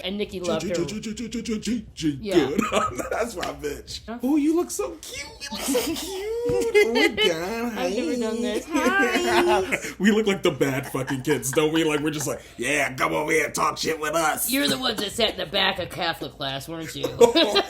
And Nikki loved her. Yeah. That's my bitch. Oh, you look so cute. You look so cute. Oh my God. I've never done this. Hi. We look like the bad fucking kids, don't we? Like, we're just like, yeah, come over here and talk shit with us. You're the ones that sat in the back of Catholic class, weren't you?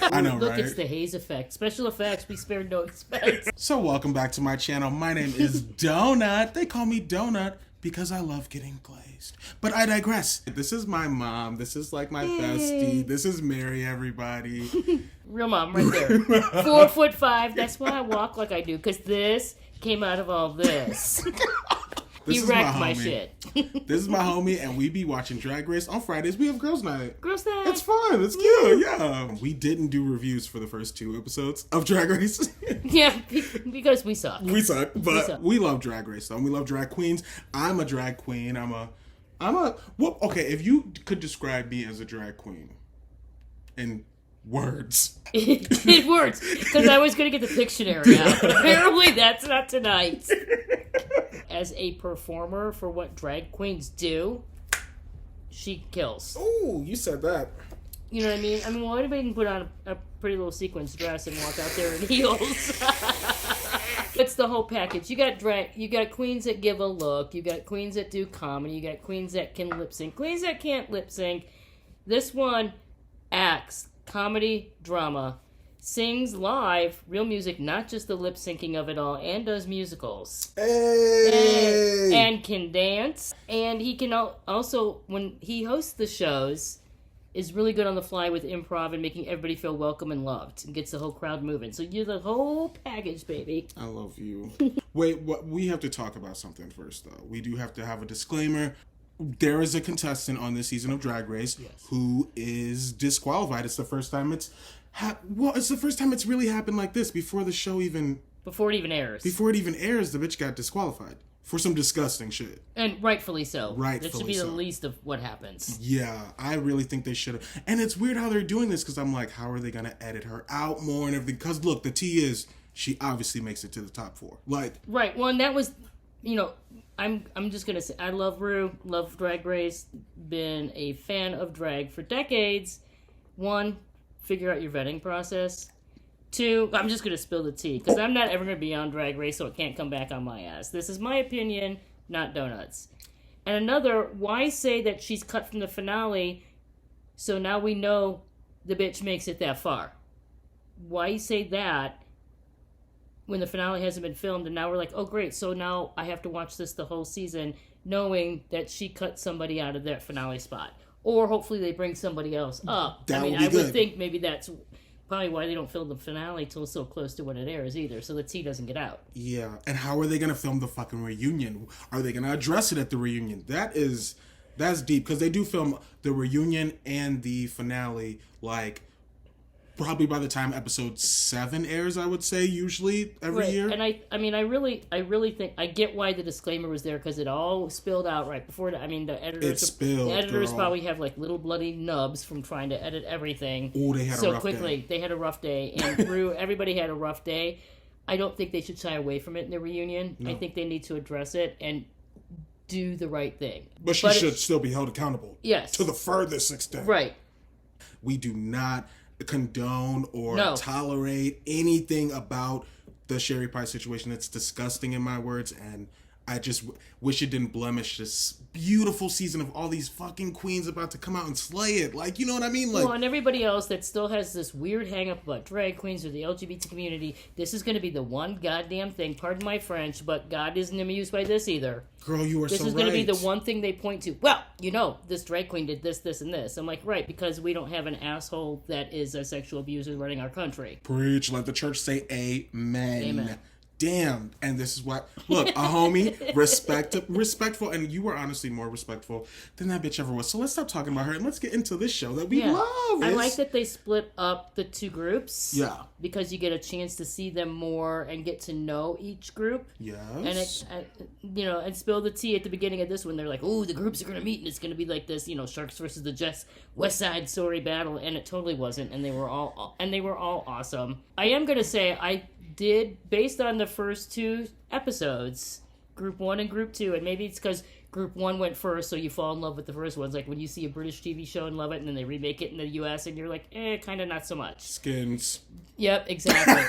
I know, Look, right? it's the haze effect. Special effects, we spared no expense. So welcome back to my channel. My name is Donut. They call me Donut because I love getting glazed. But I digress. This is my mom. This is like my bestie. This is Mary, everybody. Real mom right there. 4'5". That's why I walk like I do, because this came out of all this. He wrecked my shit. This is my homie, and we be watching Drag Race on Fridays. We have Girls Night. Girls Night. It's fun. It's cute. Yeah. We didn't do reviews for the first 2 episodes of Drag Race. Yeah, because we suck. We suck, but we love Drag Race, though. And we love drag queens. I'm a drag queen. Well, okay, if you could describe me as a drag queen in words. In words, because I was going to get the Pictionary out. Apparently, that's not tonight. As a performer for what drag queens do, she kills. Oh, you said that. You know what I mean? I mean, well, anybody can put on a pretty little sequins dress and walk out there in heels. It's the whole package. You got queens that give a look. You got queens that do comedy. You got queens that can lip sync. Queens that can't lip sync. This one acts comedy, drama, sings live, real music, not just the lip syncing of it all, and does musicals. Hey! And can dance. And he can also, when he hosts the shows, is really good on the fly with improv and making everybody feel welcome and loved, and gets the whole crowd moving. So you're the whole package, baby. I love you. Wait, we have to talk about something first, though. We do have to have a disclaimer. There is a contestant on this season of Drag Race who is disqualified. It's the first time it's the first time it's really happened like this. Before the show before it even airs, the bitch got disqualified for some disgusting shit. And rightfully so. Rightfully That should be so. the least of what happens. Yeah, I really think they should have. And it's weird how they're doing this, because I'm like, how are they going to edit her out more and everything? Because look, the tea is, she obviously makes it to the top 4. Like, right. Well, and that was, I'm just gonna say, I love Rue, love Drag Race, been a fan of drag for decades. 1, figure out your vetting process. 2, I'm just gonna spill the tea, because I'm not ever gonna be on Drag Race, so it can't come back on my ass. This is my opinion, not Donuts. And another, why say that she's cut from the finale, so now we know the bitch makes it that far? Why say that when the finale hasn't been filmed, and now we're like, oh great, so now I have to watch this the whole season, knowing that she cut somebody out of that finale spot. Or hopefully they bring somebody else up. I would think maybe that's probably why they don't film the finale till so close to when it airs either, so the tea doesn't get out. Yeah, and how are they going to film the fucking reunion? Are they going to address it at the reunion? That's deep, because they do film the reunion and the finale, like, probably by the time episode 7 airs, I would say, usually, every year. And I really think, I get why the disclaimer was there, because it all spilled out right before, the editors... The editors probably have, like, little bloody nubs from trying to edit everything. Oh, they had a rough quickly. day. They had a rough day, and everybody had a rough day. I don't think they should shy away from it in the reunion. No. I think they need to address it and do the right thing. But she should still be held accountable. Yes. To the furthest extent. Right. We do not condone or tolerate anything about the Sherry Pie situation. It's disgusting, in my words, and I just wish it didn't blemish this beautiful season of all these fucking queens about to come out and slay it. Like, you know what I mean? Like, well, and everybody else that still has this weird hang-up about drag queens or the LGBT community, this is going to be the one goddamn thing, pardon my French, but God isn't amused by this either. Girl, you are so right. This is going to be the one thing they point to. Well, this drag queen did this, this, and this. I'm like, right, because we don't have an asshole that is a sexual abuser running our country. Preach. Let the church say amen. Amen. Damn. And this is what, look, a homie, respectful, and you were honestly more respectful than that bitch ever was. So let's stop talking about her and let's get into this show that we love. I like that they split up the 2 groups. Yeah. Because you get a chance to see them more and get to know each group. Yes. And and spill the tea at the beginning of this one. They're like, oh, the groups are going to meet and it's going to be like this, Sharks versus the West Side Story battle. And it totally wasn't. And they were all awesome. I am going to say, I did, based on the first 2 episodes, Group 1 and Group 2, and maybe it's because Group 1 went first, so you fall in love with the first ones. Like when you see a British TV show and love it, and then they remake it in the US, and you're like, kind of not so much. Skins. Yep, exactly.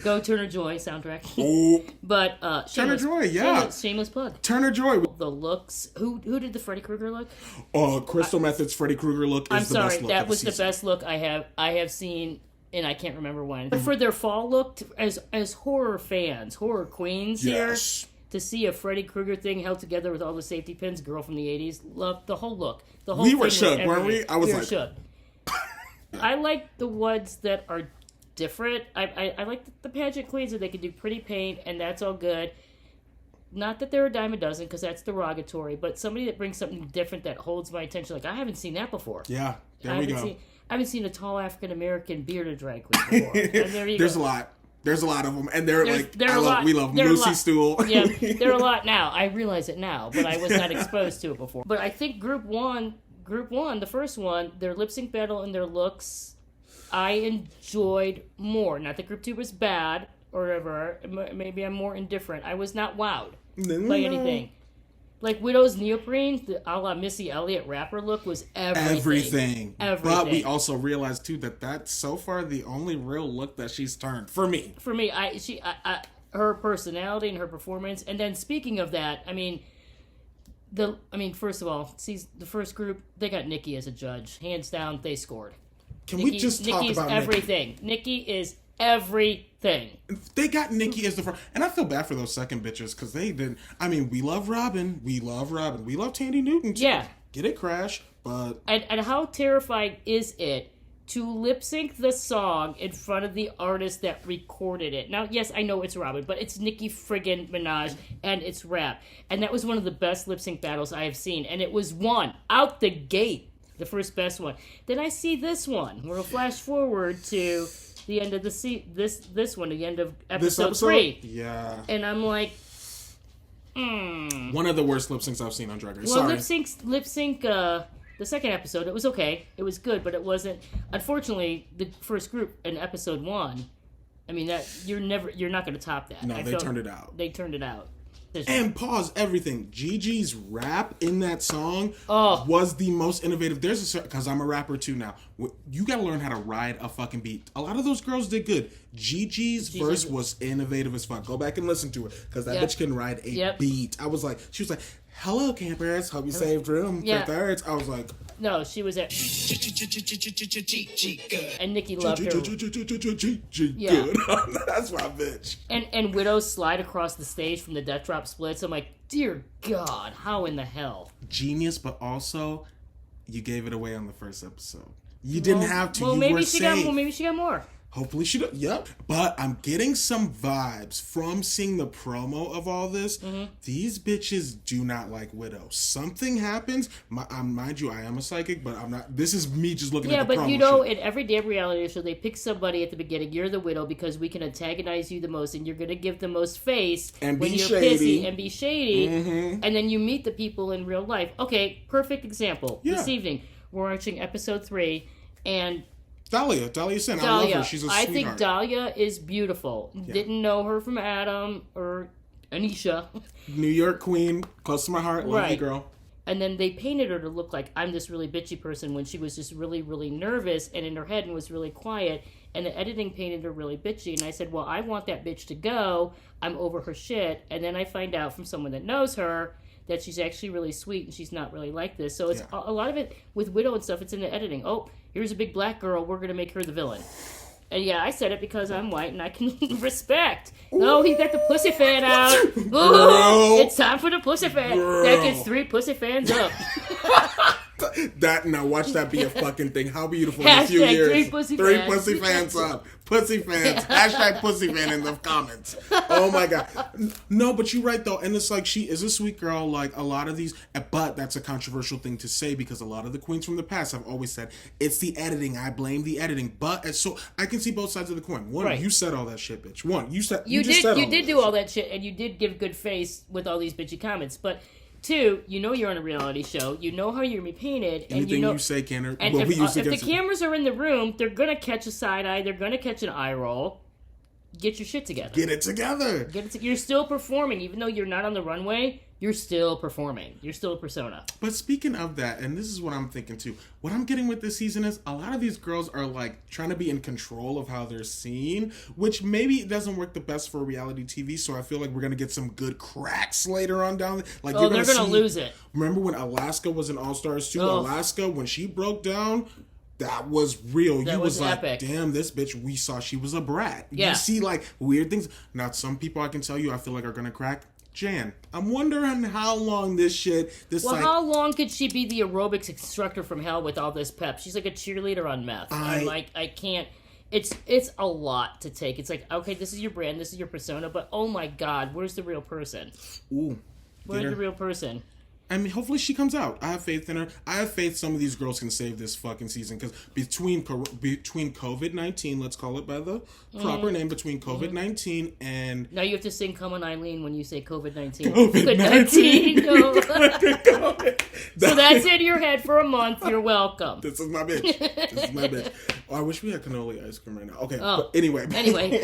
Go Turner Joy soundtrack. Oh. But Turner Joy, yeah. Shameless plug. Turner Joy. The looks. Who did the Freddy Krueger look? Crystal Method's Freddy Krueger look is the best look that was the best look I have seen, and I can't remember when. But for their fall look, as horror fans, horror queens here, to see a Freddy Krueger thing held together with all the safety pins, girl from the 80s, loved the whole look. The whole we thing were shook, weren't we? I was like... shook. I like the ones that are different. I like the pageant queens that they can do pretty paint, and that's all good. Not that they're a dime a dozen, because that's derogatory, but somebody that brings something different that holds my attention. Like, I haven't seen that before. Yeah, there we go. I haven't seen a tall African-American bearded drag queen before. And there you There's go. a lot. There's a lot of them, and we love They're Lucy Stool. Yeah, there are a lot now. I realize it now, but I was not exposed to it before. But I think Group 1, the first one, their lip sync battle and their looks, I enjoyed more. Not that Group 2 was bad or whatever. Maybe I'm more indifferent. I was not wowed by anything. Like Widow's neoprene, the a la Missy Elliott rapper look was everything. But we also realized too that that's so far the only real look that she's turned for me. For me, her personality and her performance. And then speaking of that, first of all, the first group, they got Nikki as a judge, hands down. They scored. We just talk about everything? Nikki is everything. They got Nikki as the first, and I feel bad for those second bitches because they didn't. We love Robin. We love Tandy Newton too. Yeah, get it, Crash. But and how terrifying is it to lip sync the song in front of the artist that recorded it? Now, yes, I know it's Robin, but it's Nicki friggin' Minaj, and it's rap, and that was one of the best lip sync battles I have seen, and it was won out the gate, the first best one. Then I see this one. We'll flash forward to the end of the this one, the end of episode 3. Yeah. And I'm like, one of the worst lip syncs I've seen on Drag Race. Well, Sorry. lip sync. The second episode, it was okay. It was good, but it wasn't. Unfortunately, the first group in episode 1. That you're not going to top that. No, they turned it out. They turned it out. And pause everything. Gigi's rap in that song was the most innovative. Because I'm a rapper too now. You got to learn how to ride a fucking beat. A lot of those girls did good. Gigi's verse was innovative as fuck. Go back and listen to it because that bitch can ride a beat. She was like, "Hello, campers. Hope you saved room for thirds." I was like, no, she was at. And Nikki loved her. Yeah, that's my bitch. And Widows slide across the stage from the death drop splits. I'm like, dear God, how in the hell? Genius, but also you gave it away on the first episode. You didn't have to. Well, maybe she got more. Hopefully she does. Yep. But I'm getting some vibes from seeing the promo of all this. Mm-hmm. These bitches do not like Widow. Something happens. Mind you, I am a psychic, but I'm not. This is me just looking at the promo. Yeah, but in every damn reality show, they pick somebody at the beginning. You're the Widow because we can antagonize you the most, and you're going to give the most face and when you're pissy and be shady. Mm-hmm. And then you meet the people in real life. Okay, perfect example. Yeah. This evening, we're watching episode 3, and Dahlia Sin. I love her. She's a sweetheart. I think Dahlia is beautiful. Yeah. Didn't know her from Adam or Anisha. New York queen, close to my heart. Love you, girl. And then they painted her to look like I'm this really bitchy person when she was just really, really nervous and in her head and was really quiet. And the editing painted her really bitchy. And I said, well, I want that bitch to go. I'm over her shit. And then I find out from someone that knows her that she's actually really sweet and she's not really like this. So it's a lot of it with Widow and stuff. It's in the editing. Oh, here's a big black girl. We're going to make her the villain. And yeah, I said it because I'm white and I can respect. Oh, he got the pussy fan out. Ooh, it's time for the pussy fan. That gets 3 pussy fans up. Now watch that be a fucking thing. How beautiful in a few years. 3 pussy fans up. Pussy fans. Hashtag pussy fan in the comments. Oh my God. No, but you're right though. And it's like she is a sweet girl like a lot of these. But that's a controversial thing to say because a lot of the queens from the past have always said it's the editing. I blame the editing. But so I can see both sides of the coin. One, you said all that shit, bitch. One, you did do all that shit and you did give good face with all these bitchy comments. But 2, you're on a reality show. You know how you're going to be painted. Anything you say can... And if the cameras are in the room, they're going to catch a side eye. They're going to catch an eye roll. Get your shit together. Get it together. You're still performing. Even though you're not on the runway, you're still performing. You're still a persona. But speaking of that, and this is what I'm thinking too, what I'm getting with this season is a lot of these girls are like trying to be in control of how they're seen, which maybe it doesn't work the best for reality TV. So I feel like we're going to get some good cracks later on down. Like, they're going to lose it. Remember when Alaska was in All Stars 2? Alaska, when she broke down, that was real. That was like, epic. damn, this bitch, we saw she was a brat. Yeah. You see, like, weird things. Now, some people I can tell you I feel like are going to crack. Jan, I'm wondering how long how long could she be the aerobics instructor from hell with all this pep? She's like a cheerleader on meth. I can't. It's a lot to take. It's like, okay, this is your brand, this is your persona, but oh my god, where's the real person? Ooh. Where's the real person? I mean, hopefully she comes out. I have faith in her. I have faith some of these girls can save this fucking season, because between COVID-19, let's call it by the proper name, between COVID-19 and... Now you have to sing Come On Eileen when you say COVID-19. COVID-19. COVID-19. So that's in your head for a month. You're welcome. This is my bitch. Oh, I wish we had cannoli ice cream right now. Okay, but anyway.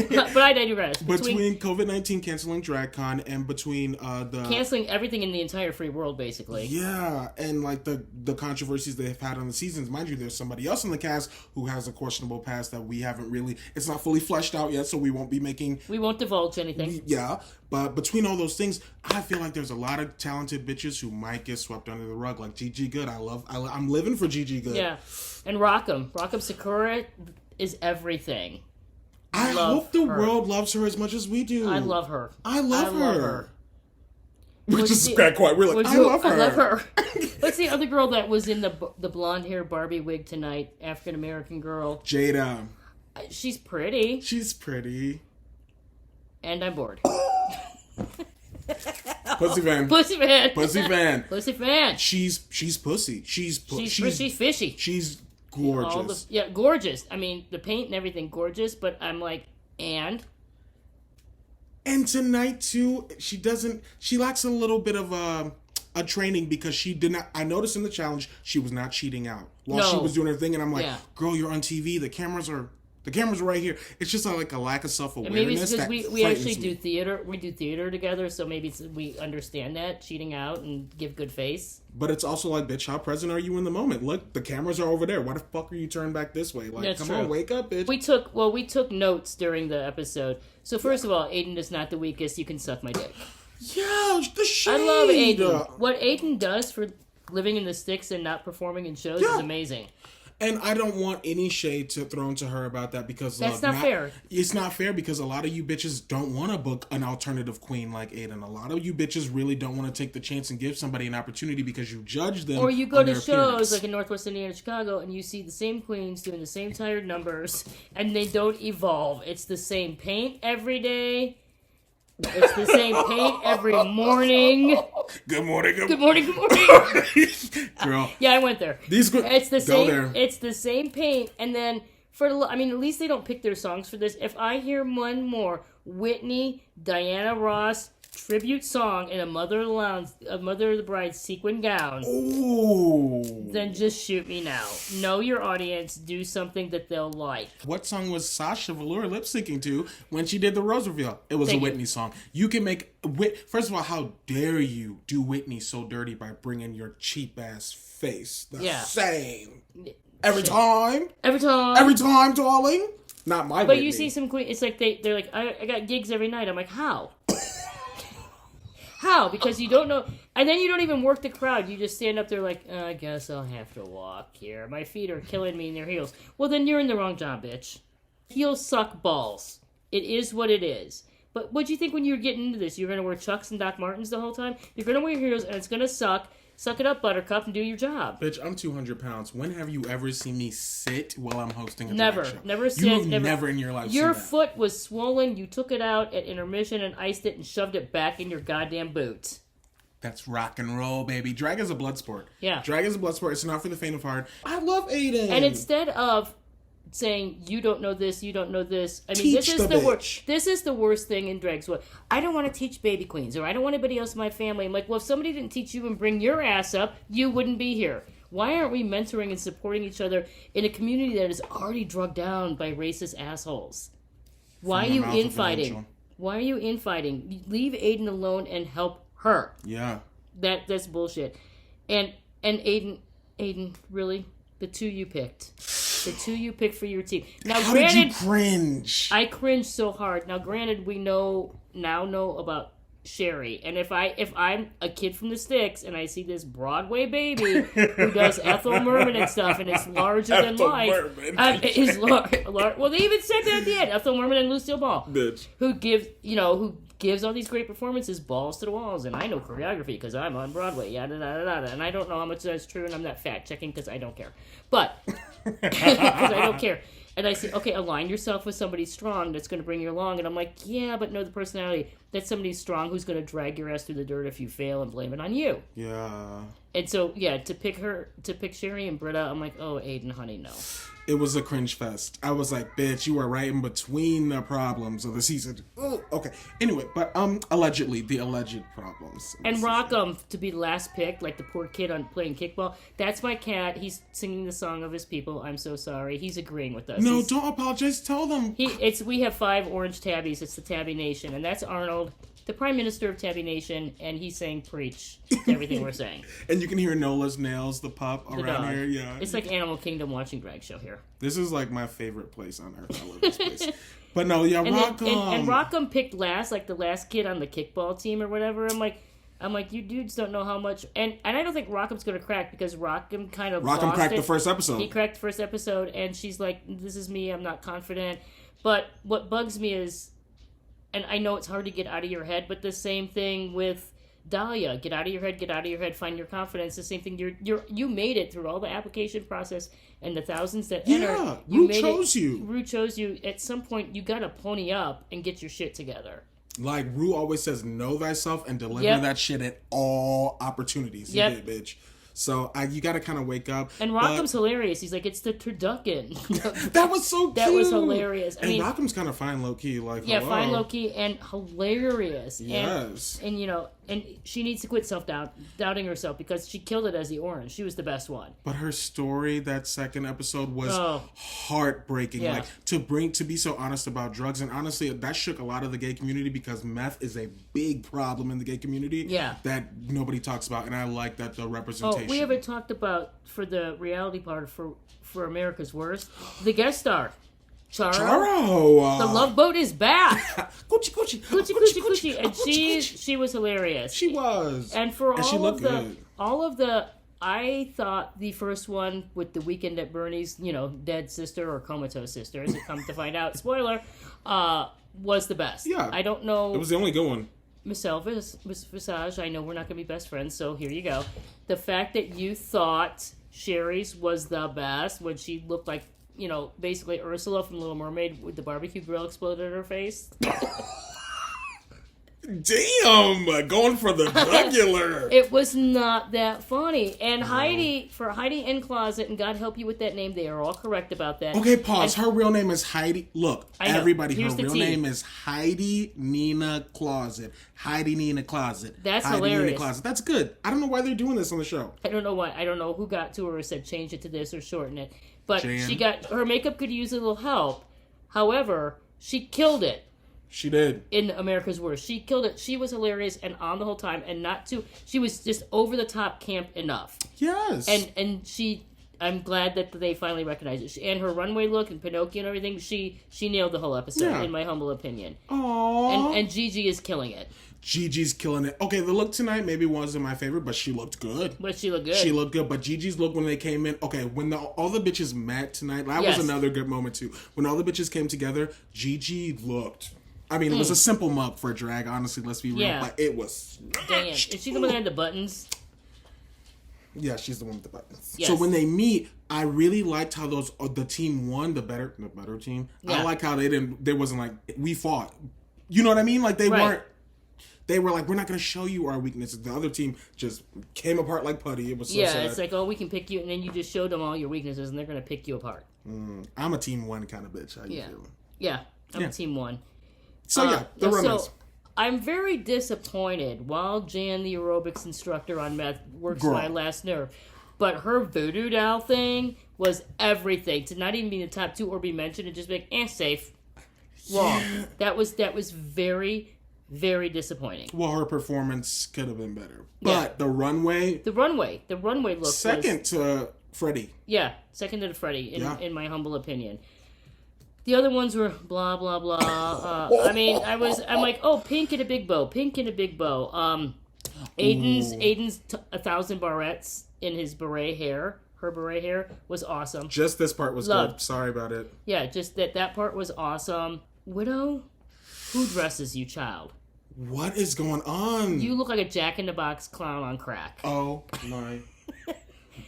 But I digress. Between COVID-19 canceling DragCon and between the... Canceling everything in the entire free world, basically. Yeah, and like the controversies they've had on the seasons. Mind you, there's somebody else in the cast who has a questionable past that we haven't really... It's not fully fleshed out yet, so we won't be making... We won't divulge anything. But between all those things, I feel like there's a lot of talented bitches who might get swept under the rug. Like Gigi Good. I'm living for Gigi Good. Yeah. And Rock'em Sakura is everything. I hope the world loves her as much as we do. I love her. I love her. Which is quite weird. Like, I love her. What's the other girl that was in the blonde hair Barbie wig tonight? African American girl. Jada. She's pretty. And I'm bored. Pussy fan. She's pussy. She's fishy. She's gorgeous. Gorgeous. I mean, the paint and everything gorgeous, but I'm like, and tonight too, she lacks a little bit of a training, because she did not... I noticed in the challenge she was not cheating out while she was doing her thing, and I'm like, girl, you're on TV. The cameras are right here. It's just like a lack of self-awareness. Maybe it's because we actually do theater. We do theater together, so maybe we understand that, cheating out and give good face. But it's also like, bitch, how present are you in the moment? Look, the cameras are over there. Why the fuck are you turned back this way? Like, come on, wake up, bitch. We took notes during the episode. So first of all, Aiden is not the weakest. You can suck my dick. Yeah, the shade. I love Aiden. What Aiden does for living in the sticks and not performing in shows is amazing. And I don't want any shade thrown to her about that, because... That's not fair. It's not fair, because a lot of you bitches don't want to book an alternative queen like Aiden. A lot of you bitches really don't want to take the chance and give somebody an opportunity because you judge them. Or you go to shows like in Northwest Indiana, Chicago, and you see the same queens doing the same tired numbers, and they don't evolve. It's the same paint every day. It's the same paint every morning. Good morning. Girl. Yeah, I went there. It's the same. There. It's the same paint, and then at least they don't pick their songs for this. If I hear one more Whitney, Diana Ross tribute song in a Mother of the Bride sequin gown, then just shoot me now. Know your audience. Do something that they'll like. What song was Sasha Velour lip syncing to when she did the rose reveal? It was a Whitney song. You can make... First of all, how dare you do Whitney so dirty by bringing your cheap ass face the same every time, darling. Not my But Whitney. You see some queen. It's like they're like, I got gigs every night. I'm like, how? How? Because you don't know, and then you don't even work the crowd. You just stand up there like, I guess I'll have to walk here. My feet are killing me in their heels. Well, then you're in the wrong job, bitch. Heels suck balls. It is what it is. But what do you think when you're getting into this? You're going to wear Chucks and Doc Martens the whole time? You're going to wear heels, and it's going to suck. Suck it up, Buttercup, and do your job. Bitch, I'm 200 pounds. When have you ever seen me sit while I'm hosting a Never. drag show? Never sit. You've never in your life Your seen that. foot was swollen. You took it out at intermission and iced it and shoved it back in your goddamn boot. That's rock and roll, baby. Drag is a blood sport. Yeah. Drag is a blood sport. It's not for the faint of heart. I love Aiden. And instead of saying, you don't know this, I mean, this is the worst thing in drag. So I don't want to teach baby queens, or I don't want anybody else in my family. I'm like, well, if somebody didn't teach you and bring your ass up, you wouldn't be here. Why aren't we mentoring and supporting each other in a community that is already drugged down by racist assholes? Why are you infighting? Leave Aiden alone and help her. Yeah. That's bullshit. And Aiden, really? The two you picked for your team. Now, how granted, did you cringe? I cringed so hard. Now, granted, we know about Sherry, and if I'm a kid from the sticks and I see this Broadway baby who does Ethel Merman and stuff, and it's larger than life, well, they even said that at the end. Ethel Merman and Lucille Ball, bitch, who gives all these great performances, balls to the walls, and I know choreography because I'm on Broadway, yada yada yada, and I don't know how much that's true, and I'm not fact checking because I don't care, but because I don't care. And I say, okay, align yourself with somebody strong that's going to bring you along. And I'm like, yeah, but know the personality. That's somebody strong who's going to drag your ass through the dirt if you fail and blame it on you. Yeah. And so, yeah, to pick Sherry and Britta, I'm like, oh, Aiden, honey, no. It was a cringe fest. I was like, bitch, you are right in between the problems of the season. Ooh, okay. Anyway, but allegedly, the alleged problems. And Rockham to be the last pick, like the poor kid on playing kickball. That's my cat. He's singing the song of his people. I'm so sorry. He's agreeing with us. No, don't apologize. Tell them. We have 5 orange tabbies. It's the Tabby Nation, and that's Arnold, the Prime Minister of Tabby Nation, and he's saying preach to everything we're saying. And you can hear Nola's nails, the pup the around dog. here. Yeah, it's like Animal Kingdom watching drag show here. This is like my favorite place on earth. I love this place. But no, yeah, Rockham. And Rockham picked last, like the last kid on the kickball team or whatever. I'm like, you dudes don't know how much. And I don't think Rockham's going to crack because Rockham kind of Rockham cracked the first episode. He cracked the first episode, and she's like, this is me, I'm not confident. But what bugs me is, and I know it's hard to get out of your head, but the same thing with Dahlia. Get out of your head, find your confidence. The same thing, you made it through all the application process and the thousands that enter. Rue chose you. Rue chose you. At some point, you got to pony up and get your shit together. Like Rue always says, know thyself and deliver that shit at all opportunities. You did, bitch. So you got to kind of wake up. And Rockham's hilarious. He's like, it's the turducken. That was so cute. That was hilarious. I mean, Rockham's kind of fine low key. Like, yeah, fine low key and hilarious. Yes. And she needs to quit doubting herself because she killed it as the orange. She was the best one. But her story, that second episode, was heartbreaking. Yeah. Like to be so honest about drugs, and honestly, that shook a lot of the gay community because meth is a big problem in the gay community. Yeah. That nobody talks about, and I like that the representation. Oh, we haven't talked about for the reality part for America's Worst, the guest star. Charo. The Love Boat is back. Coochie. And she was hilarious. She was. And for all of the, I thought the first one with the Weekend at Bernie's, dead sister or comatose sister, as it comes to find out, spoiler, was the best. Yeah. I don't know. It was the only good one. Miss Visage, I know we're not going to be best friends, so here you go. The fact that you thought Sherry's was the best when she looked like, basically Ursula from Little Mermaid with the barbecue grill exploded in her face. Damn, going for the jugular. It was not that funny. And Heidi in Closet, and God help you with that name, they are all correct about that. Okay, pause. Her real name is Heidi. Look, everybody, Here's her real name is Heidi Nina Closet. Heidi Nina Closet. That's Heidi hilarious. Nina Closet. That's good. I don't know why they're doing this on the show. I don't know why. I don't know who got to her or said change it to this or shorten it. But Jan. her makeup could use a little help. However, she killed it. She did. In America's Worst. She killed it. She was hilarious and on the whole time and she was just over the top camp enough. Yes. And I'm glad that they finally recognized it. And her runway look and Pinocchio and everything, she nailed the whole episode, in my humble opinion. Aww. And Gigi is killing it. Gigi's killing it. Okay, the look tonight maybe wasn't my favorite, but she looked good. But she looked good. She looked good, but Gigi's look when they came in, okay, when all the bitches met tonight, that was another good moment too. When all the bitches came together, Gigi looked... I mean, it was a simple mug for a drag, honestly, let's be real, but it was... Damn. Is she the one that had the buttons? Yeah, she's the one with the buttons. Yes. So when they meet, I really liked how the team won, the better team. Yeah. I like how they wasn't like, we fought. You know what I mean? Like, they weren't... They were like, we're not going to show you our weaknesses. The other team just came apart like putty. It was so sad. It's like, we can pick you, and then you just showed them all your weaknesses, and they're going to pick you apart. I'm a team one kind of bitch. How you feeling? Yeah, I'm a team one. So the romance. So I'm very disappointed while Jan, the aerobics instructor on meth, works my last nerve. But her voodoo doll thing was everything. To not even be in the top 2 or be mentioned and just be like, safe. Wrong. That was very, Very disappointing. Well, her performance could have been better. But the runway look second to Freddie. Yeah, second to Freddie, in my humble opinion. The other ones were blah, blah, blah. I'm like, oh, pink and a big bow. Aiden's 1,000 barrettes in his beret hair. Her beret hair was awesome. Just this part was good. Sorry about it. Yeah, just that part was awesome. Widow, who dresses you, child? What is going on? You look like a Jack-in-the-Box clown on crack. Oh, my.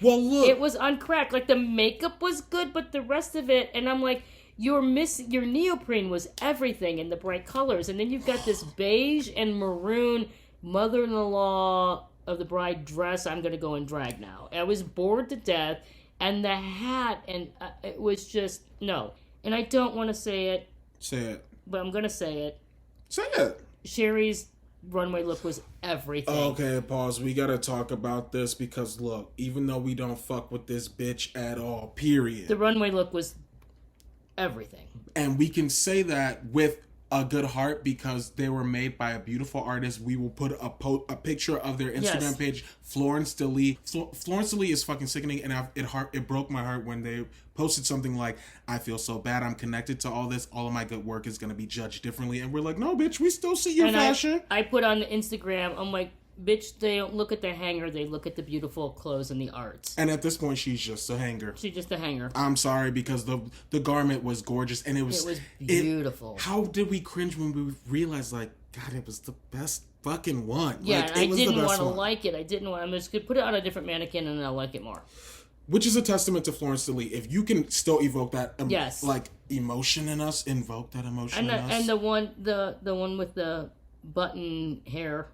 Well, look. It was on crack. Like, the makeup was good, but the rest of it, and I'm like, your neoprene was everything in the bright colors. And then you've got this beige and maroon mother-in-law of the bride dress. I'm going to go and drag now. I was bored to death. And the hat, and it was just, no. And I don't want to say it. Say it. But I'm going to say it. Say it. Sherry's runway look was everything. Okay, pause. We gotta talk about this because, look, even though we don't fuck with this bitch at all, period. The runway look was everything. And we can say that with a good heart because they were made by a beautiful artist. We will put a picture of their Instagram page. Florence DeLee. Florence DeLee is fucking sickening, and it broke my heart when they posted something like, I feel so bad, I'm connected to all this, all of my good work is going to be judged differently. And we're like, no, bitch, we still see your fashion. I put on the Instagram, I'm like, bitch, they don't look at the hanger, they look at the beautiful clothes and the arts. And at this point, she's just a hanger. She's just a hanger. I'm sorry, because the garment was gorgeous, and it was beautiful. How did we cringe when we realized, like, God, it was the best fucking one. Yeah, like, I didn't want to like it. I'm just going to put it on a different mannequin, and I'll like it more. Which is a testament to Florence DeLee. If you can still evoke that, like emotion in us, invoke that emotion in us. And the one with the button hair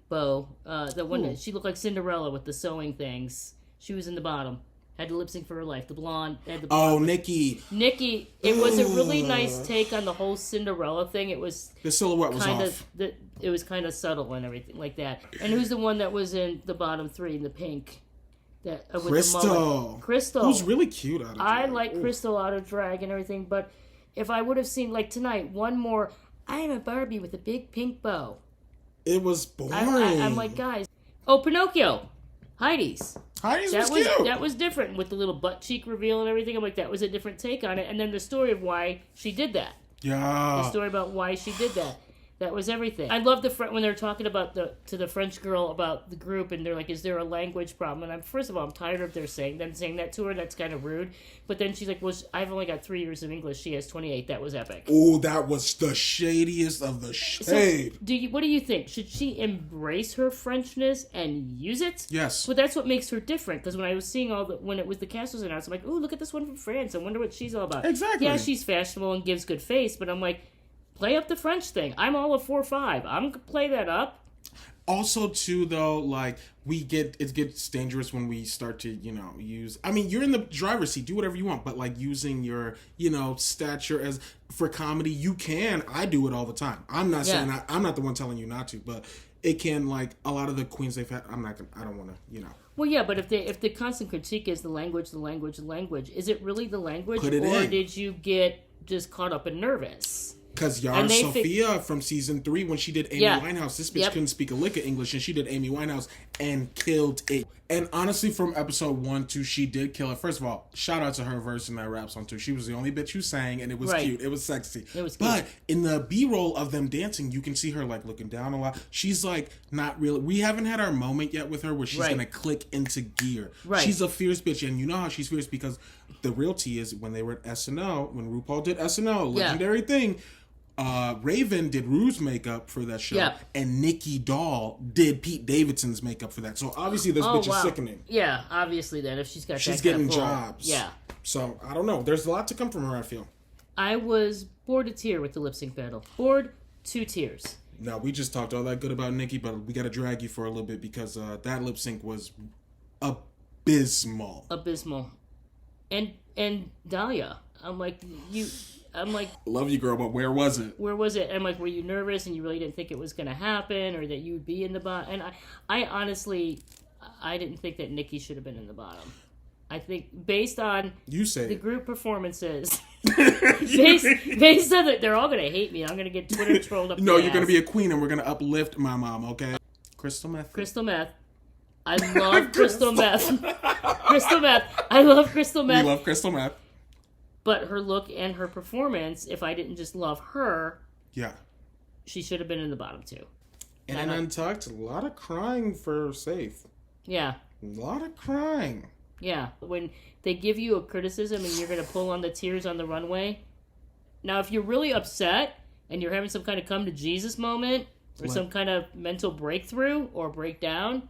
bow, the one that she looked like Cinderella with the sewing things. She was in the bottom. Had to lip sync for her life. The blonde. Oh, Nikki. It was a really nice take on the whole Cinderella thing. It was the silhouette was off. It was kind of subtle and everything like that. And who's the one that was in the bottom three in the pink? Crystal. Who's really cute out of drag. I like Crystal out of drag and everything, but if I would have seen, like tonight, one more, I am a Barbie with a big pink bow. It was boring. I'm like, guys. Oh, Pinocchio. Heidi's was cute. That was different with the little butt cheek reveal and everything. I'm like, that was a different take on it. And then the story of why she did that. Yeah. The story about why she did that. That was everything. I love when they're talking about to the French girl about the group, and they're like, "Is there a language problem?" And first of all, I'm tired of them saying that to her. That's kind of rude. But then she's like, "Well, I've only got 3 years of English. She has 28. That was epic." Oh, that was the shadiest of the shade. So, what do you think? Should she embrace her Frenchness and use it? Yes. But that's what makes her different. Because when I was seeing when it was the cast was announced, I'm like, "Ooh, look at this one from France. I wonder what she's all about." Exactly. Yeah, she's fashionable and gives good face, but I'm like, play up the French thing. I'm all of 4-5. I'm going to play that up. Also, too, though, like, it gets dangerous when we start to, use... I mean, you're in the driver's seat. Do whatever you want. But, like, using your, stature as... For comedy, you can. I do it all the time. I'm not saying... I'm not the one telling you not to. But it can, like, a lot of the queens they've had... I don't want to, Well, yeah, but if the constant critique is the language, is it really the language? Put it in. Or did you get just caught up and nervous? Because Yara Sophia from season 3, when she did Amy Winehouse, this bitch couldn't speak a lick of English, and she did Amy Winehouse and killed it. And honestly, from episode 1 to she did kill it. First of all, shout out to her verse in that rap song too. She was the only bitch who sang, and it was cute. It was sexy. It was cute. But in the B-roll of them dancing, you can see her like looking down a lot. She's like not really. We haven't had our moment yet with her where she's gonna click into gear. Right. She's a fierce bitch, and you know how she's fierce because the real tea is when they were at SNL, when RuPaul did SNL, legendary thing. Raven did Rue's makeup for that show, and Nikki Doll did Pete Davidson's makeup for that. So obviously this bitch is sickening. Yeah, obviously then if she's getting jobs. Yeah. So I don't know. There's a lot to come from her. I feel. I was bored to tear with the lip sync battle. Bored to tears. Now we just talked all that good about Nikki, but we got to drag you for a little bit because that lip sync was abysmal. And Dahlia, I'm like, love you, girl, but where was it? I'm like, were you nervous and you really didn't think it was going to happen or that you would be in the bottom? And I honestly, I didn't think that Nikki should have been in the bottom. I think based on the group performances Based on that, they're all gonna hate me. I'm gonna get Twitter trolled up. No, you're gonna be a queen, and we're gonna uplift my mom. Okay, crystal meth. Crystal meth. I love crystal meth. Crystal meth. I love crystal meth. We love crystal meth. But her look and her performance, if I didn't just love her, yeah, she should have been in the bottom two. And Untucked, a lot of crying for Safe. Yeah. A lot of crying. Yeah. When they give you a criticism and you're going to pull on the tears on the runway. Now, if you're really upset and you're having some kind of come to Jesus moment or some kind of mental breakthrough or breakdown,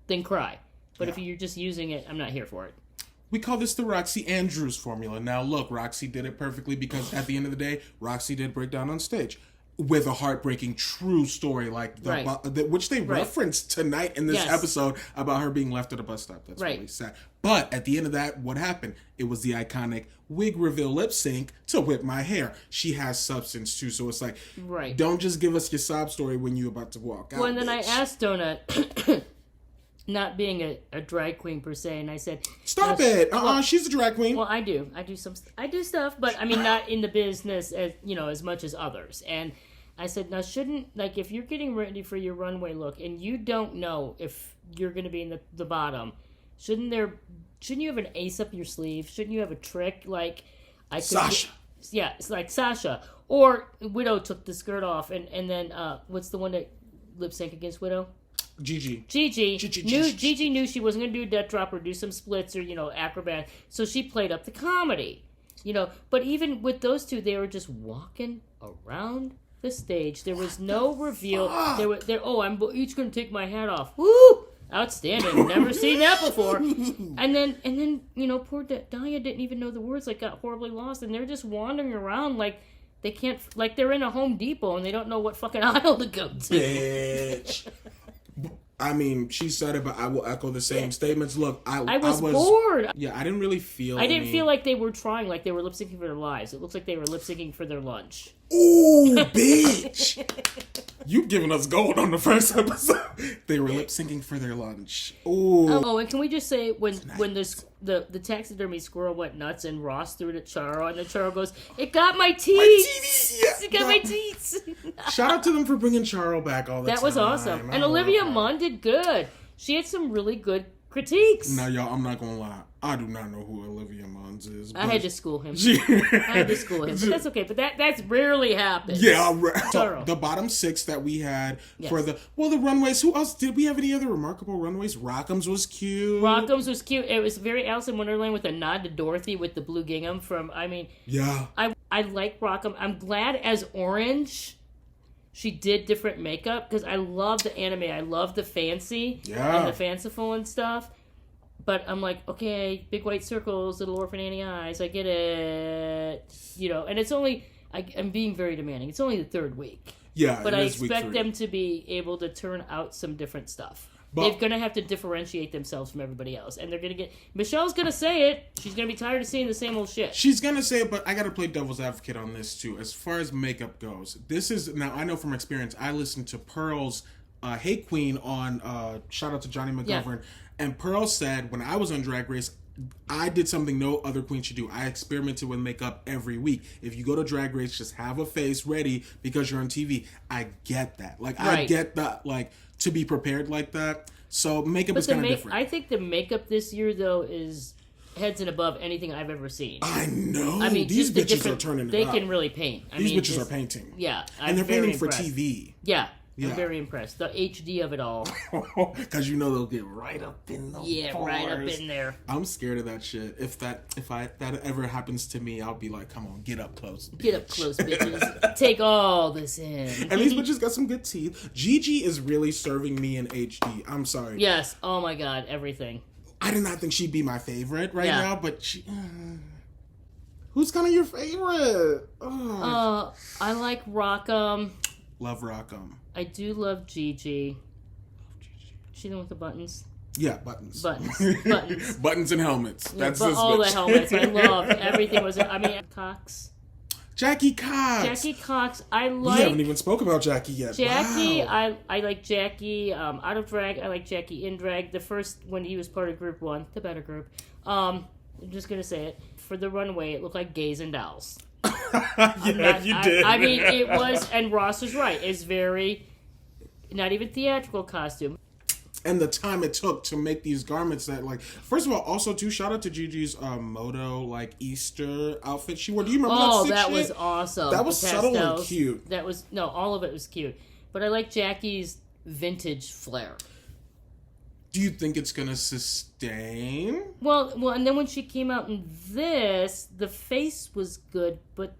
then cry. But if you're just using it, I'm not here for it. We call this the Roxy Andrews formula. Now, look, Roxy did it perfectly because at the end of the day, Roxy did break down on stage with a heartbreaking true story like which they referenced tonight in this episode about her being left at a bus stop. That's really sad. But at the end of that, what happened? It was the iconic wig reveal lip sync to Whip My Hair. She has substance too, so it's like, don't just give us your sob story when you're about to walk out. Well, and then I asked Donut, not being a drag queen per se, and I said, "Stop it! She's a drag queen." Well, I do stuff, but I mean, not in the business as as much as others. And I said, now shouldn't, like, if you're getting ready for your runway look and you don't know if you're going to be in the bottom, shouldn't you have an ace up your sleeve? Shouldn't you have a trick like Sasha? Yeah, it's like Sasha or Widow took the skirt off, and then what's the one that lip sync against Widow? Gigi knew she wasn't going to do a death drop or do some splits or, acrobat. So she played up the comedy, But even with those two, they were just walking around the stage. There was no reveal. I'm each going to take my hat off. Woo! Outstanding. Never seen that before. And then poor Dahlia didn't even know the words, like got horribly lost. And they're just wandering around like they can't, like they're in a Home Depot and they don't know what fucking aisle to go to. Bitch. I mean, she said it, but I will echo the same statements. Look, I was bored. Yeah, I didn't really feel. I didn't feel like they were trying, like they were lip syncing for their lives. It looks like they were lip syncing for their lunch. Ooh, bitch! You giving us gold on the first episode. They were lip syncing for their lunch. Ooh. Oh, and can we just say when the taxidermy squirrel went nuts and Ross threw it at Charo and then Charo goes, "It got my teeth! Yeah, it got my teeth!" Shout out to them for bringing Charo back all the time. That was awesome. And Olivia Munn did good. She had some really good critiques. Now, y'all, I'm not gonna lie. I do not know who Olivia Munn is. I had to school him. But that's okay. But that's rarely happens. Yeah, the bottom six that we had for the runways. Who else? Did we have any other remarkable runways? Rockham's was cute. It was very Alice in Wonderland with a nod to Dorothy with the blue gingham from. Yeah. I like Rockham. I'm glad as Orange she did different makeup because I love the anime. I love the fancy and the fanciful and stuff. But I'm like, okay, big white circles, little orphan Annie eyes. I get it, And it's only I'm being very demanding. It's only the third week. Yeah, but I expect them to be able to turn out some different stuff. They're going to have to differentiate themselves from everybody else. And they're going to get... Michelle's going to say it. She's going to be tired of seeing the same old shit. She's going to say it, but I got to play devil's advocate on this, too. As far as makeup goes, this is... Now, I know from experience, I listened to Pearl's Hey Queen on... shout out to Johnny McGovern. Yeah. And Pearl said, when I was on Drag Race, I did something no other queen should do. I experimented with makeup every week. If you go to Drag Race, just have a face ready because you're on TV. I get that. I get that, to be prepared like that. So makeup is kind of different. I think the makeup this year, though, is heads and above anything I've ever seen. I know. These bitches are turning it up. They can really paint. These bitches are painting. Yeah. And they're painting for TV. Yeah. I'm very impressed. The HD of it all. Because they'll get right up in the bars. Right up in there. I'm scared of that shit. If that ever happens to me, I'll be like, come on, get up close. Get up close, bitches. Take all this in. And these bitches got some good teeth. Gigi is really serving me in HD. I'm sorry. Yes. Oh my God. Everything. I did not think she'd be my favorite now, but she... who's kind of your favorite? I like Rockham. Love Rockham. I do love Gigi. She the one with the buttons? Yeah, buttons. Buttons and helmets. That's this all bitch. The helmets. I love everything. Cox. Jackie Cox. I like. We haven't even spoke about Jackie yet. Jackie, wow. I like Jackie out of drag. I like Jackie in drag. The first when he was part of Group 1, the better group. I'm just gonna say it. for the runway, it looked like Gays and Dolls. You did. I mean, it was, and Ross was right. It's very, not even theatrical costume. And the time it took to make these garments that, like, first of all, also, too, shout out to Gigi's Moto, like, Easter outfit she wore. Do you remember that sick that shit? Was awesome. That was subtle and cute. That was, no, all of it was cute. But I like Jackie's vintage flair. Do you think it's gonna sustain? Well, and then when she came out in this, the face was good, but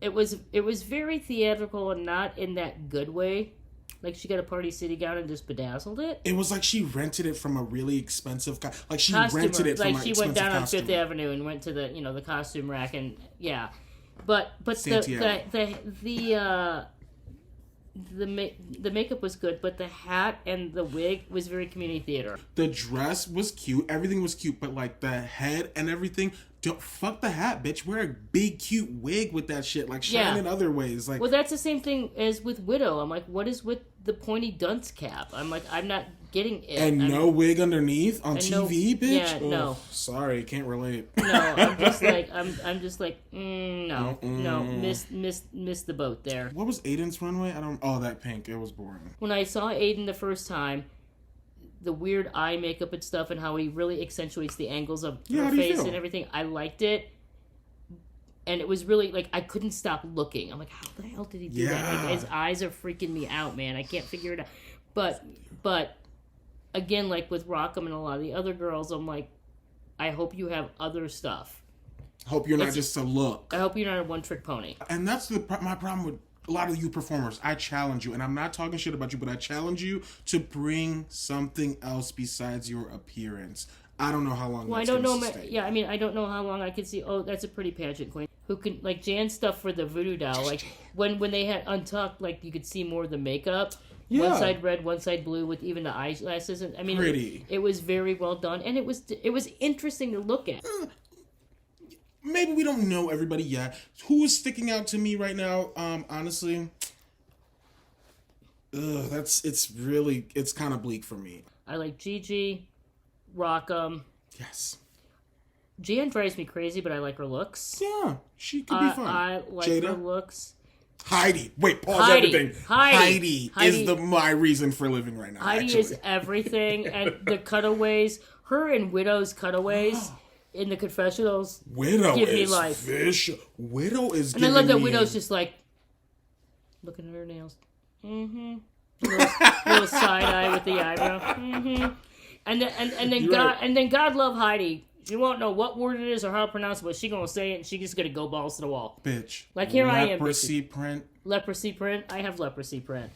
it was very theatrical and not in that good way. Like, she got a Party City gown and just bedazzled it. It was like she rented it from a really expensive... Like, she costumer. rented it from like, she went down on Fifth Avenue and went to the, the costume rack and, yeah. But the makeup was good, but the hat and the wig was very community theater. The dress was cute. Everything was cute, but, like, the head and everything... Fuck the hat, bitch. Wear a big, cute wig with that shit. Like, shine in other ways. Like, well, that's the same thing as with Widow. I'm like, what is with the pointy dunce cap? I'm like, I'm not getting it. And no wig underneath on TV, bitch? Yeah, no. Sorry, can't relate. No, I'm just like, no, missed the boat there. What was Aiden's runway? That pink. It was boring. When I saw Aiden the first time, the weird eye makeup and stuff and how he really accentuates the angles of her face and everything. I liked it. And it was really, like, I couldn't stop looking. I'm like, how the hell did he do that? Like, his eyes are freaking me out, man. I can't figure it out. But again, like with Rockham and a lot of the other girls, I'm like, I hope you have other stuff. Hope you're not just a look. I hope you're not a one-trick pony. And that's my problem with a lot of you performers. I challenge you, and I'm not talking shit about you, but I challenge you to bring something else besides your appearance. I don't know how long. Well, I don't know. I mean, I don't know how long I could see. Oh, that's a pretty pageant queen who can, like, Jan stuff for the voodoo doll. Like when they had Untucked, like, you could see more of the makeup. Yeah. One side red, one side blue, with even the eyelashes. And I mean, pretty. It was very well done, and it was interesting to look at. Maybe we don't know everybody yet. Who is sticking out to me right now? Honestly, it's kind of bleak for me. I like Gigi, Rockham. Yes. Jan drives me crazy, but I like her looks. Yeah, she could be fun. I like her looks. Heidi. Wait, pause everything. Heidi is my reason for living right now. Heidi is everything, and the cutaways. Her and Widow's cutaways. In the confessionals, Widow give me is life. Widow is, and I love that Widow's just like looking at her nails. Mm-hmm. Little side eye with the eyebrow. Mm-hmm. And then God love Heidi. You won't know what word it is or how to pronounce it, but she gonna say it, and she just gonna go balls to the wall. Bitch. Like here I am. Leprosy print. Leprosy print. I have leprosy print.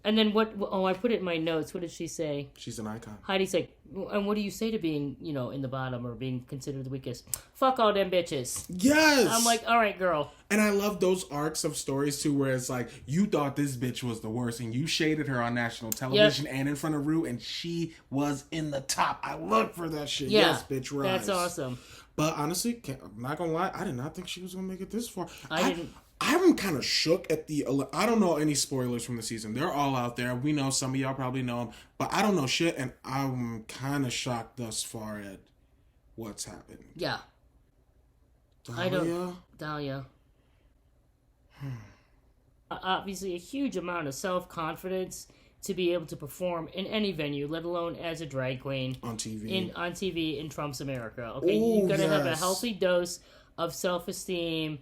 And then what? Oh, I put it in my notes. What did she say? She's an icon. Heidi's like, and what do you say to being, in the bottom or being considered the weakest? Fuck all them bitches. Yes. I'm like, all right, girl. And I love those arcs of stories too, where it's like you thought this bitch was the worst, and you shaded her on national television and in front of Rue, and she was in the top. I look for that shit. Yeah, yes, bitch, rise. That's awesome. But honestly, I'm not gonna lie, I did not think she was gonna make it this far. I didn't. I'm kind of shook at I don't know any spoilers from the season. They're all out there. We know some of y'all probably know them, but I don't know shit, and I'm kind of shocked thus far at what's happened. Yeah. Dahlia. Obviously, a huge amount of self-confidence to be able to perform in any venue, let alone as a drag queen on TV. On TV in Trump's America. Okay, you gotta have a healthy dose of self-esteem.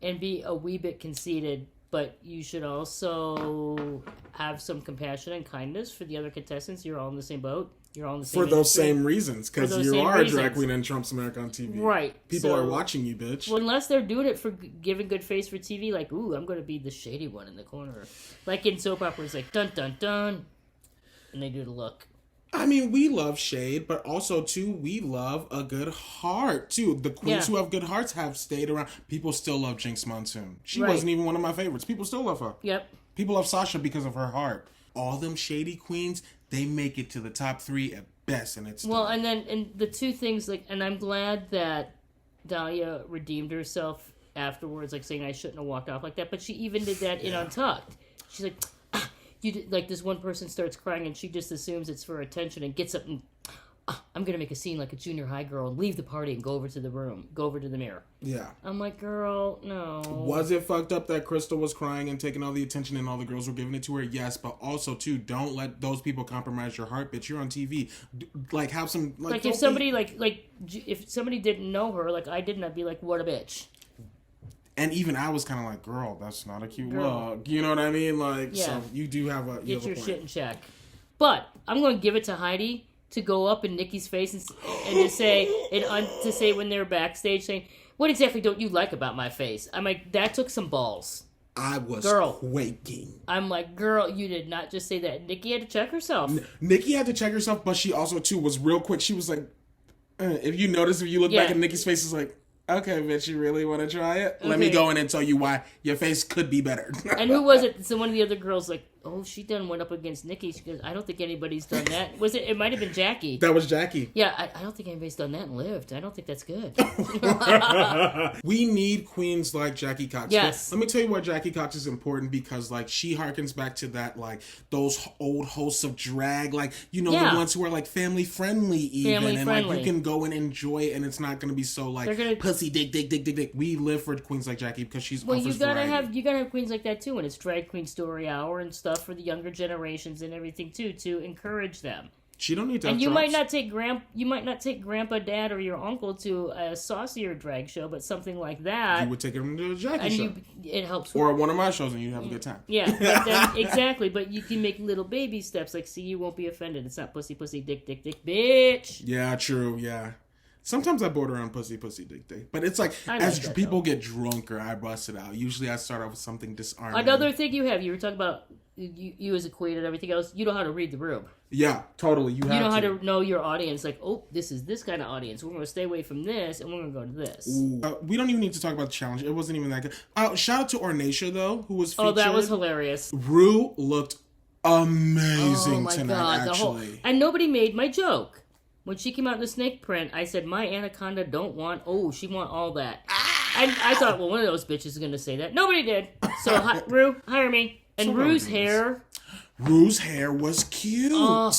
And be a wee bit conceited, but you should also have some compassion and kindness for the other contestants. You're all in the same boat. You're all in the same for those same reasons, because you are a drag queen in Trump's America on TV. Right. People are watching you, bitch. Well, unless they're doing it for giving good face for TV, like, ooh, I'm going to be the shady one in the corner. Like in soap operas, like, dun, dun, dun. And they do the look. I mean, we love shade, but also, too, we love a good heart, too. The queens who have good hearts have stayed around. People still love Jinx Monsoon. She wasn't even one of my favorites. People still love her. Yep. People love Sasha because of her heart. All them shady queens, they make it to the top 3 at best, and it's well, and the two things, like, and I'm glad that Dahlia redeemed herself afterwards, like saying I shouldn't have walked off like that, but she even did that in Untucked. She's like, you did, like, this one person starts crying and she just assumes it's for attention and gets up and I'm gonna make a scene like a junior high girl and leave the party and go over to the mirror. Yeah. I'm like, girl, no. Was it fucked up that Crystal was crying and taking all the attention and all the girls were giving it to her? Yes, but also too, don't let those people compromise your heart, bitch. You're on TV. Like, have some like if somebody if somebody didn't know her, like I didn't, I'd be like, what a bitch. And even I was kind of like, girl, that's not a cute look. You know what I mean? Like, so you do have a get your shit in check. But I'm going to give it to Heidi to go up in Nikki's face and to say when they're backstage saying, "What exactly don't you like about my face?" I'm like, that took some balls. I was quaking. I'm like, girl, you did not just say that. Nikki had to check herself. Nikki had to check herself, but she also too was real quick. She was like, if you notice, if you look back at Nikki's face, it's like, okay, bitch, you really want to try it? Okay. Let me go in and tell you why your face could be better. And who was it? So one of the other girls like, oh, she done went up against Nikki. She goes, I don't think anybody's done that. Was it? It might have been Jackie. That was Jackie. Yeah, I don't think anybody's done that and lived. I don't think that's good. We need queens like Jackie Cox. Yes. Let me tell you why Jackie Cox is important, because like she harkens back to that, like those old hosts of drag, like, you know, the ones who are like family friendly even. Like you can go and enjoy it and it's not going to be so like pussy dick. We live for queens like Jackie because she's you gotta have queens like that too, and it's drag queen story hour and stuff for the younger generations and everything too, to encourage them. She don't need to. And you might not take grandpa, dad, or your uncle to a saucier drag show, but something like that. You would take him to a Jackie show. It helps. Or one of my shows, and you have a good time. Yeah, but then, exactly. But you can make little baby steps, like, see, you won't be offended. It's not pussy, dick, bitch. Yeah, true. Yeah. Sometimes I border on pussy, dick. But it's like, as people get drunker, I bust it out. Usually I start off with something disarming. Another thing you were talking about, you as a queen and everything else, you know how to read the room. Yeah, totally. You know how to know your audience. Like, oh, this is this kind of audience. We're going to stay away from this, and we're going to go to this. We don't even need to talk about the challenge. It wasn't even that good. Shout out to Ornacia, though, who was featured. Oh, that was hilarious. Rue looked amazing tonight, actually. And nobody made my joke. When she came out in the snake print, I said, my anaconda don't want... Oh, she want all that. And I thought, well, one of those bitches is going to say that. Nobody did. So, Rue, hire me. And Rue's hair... Rue's hair was cute. Oh,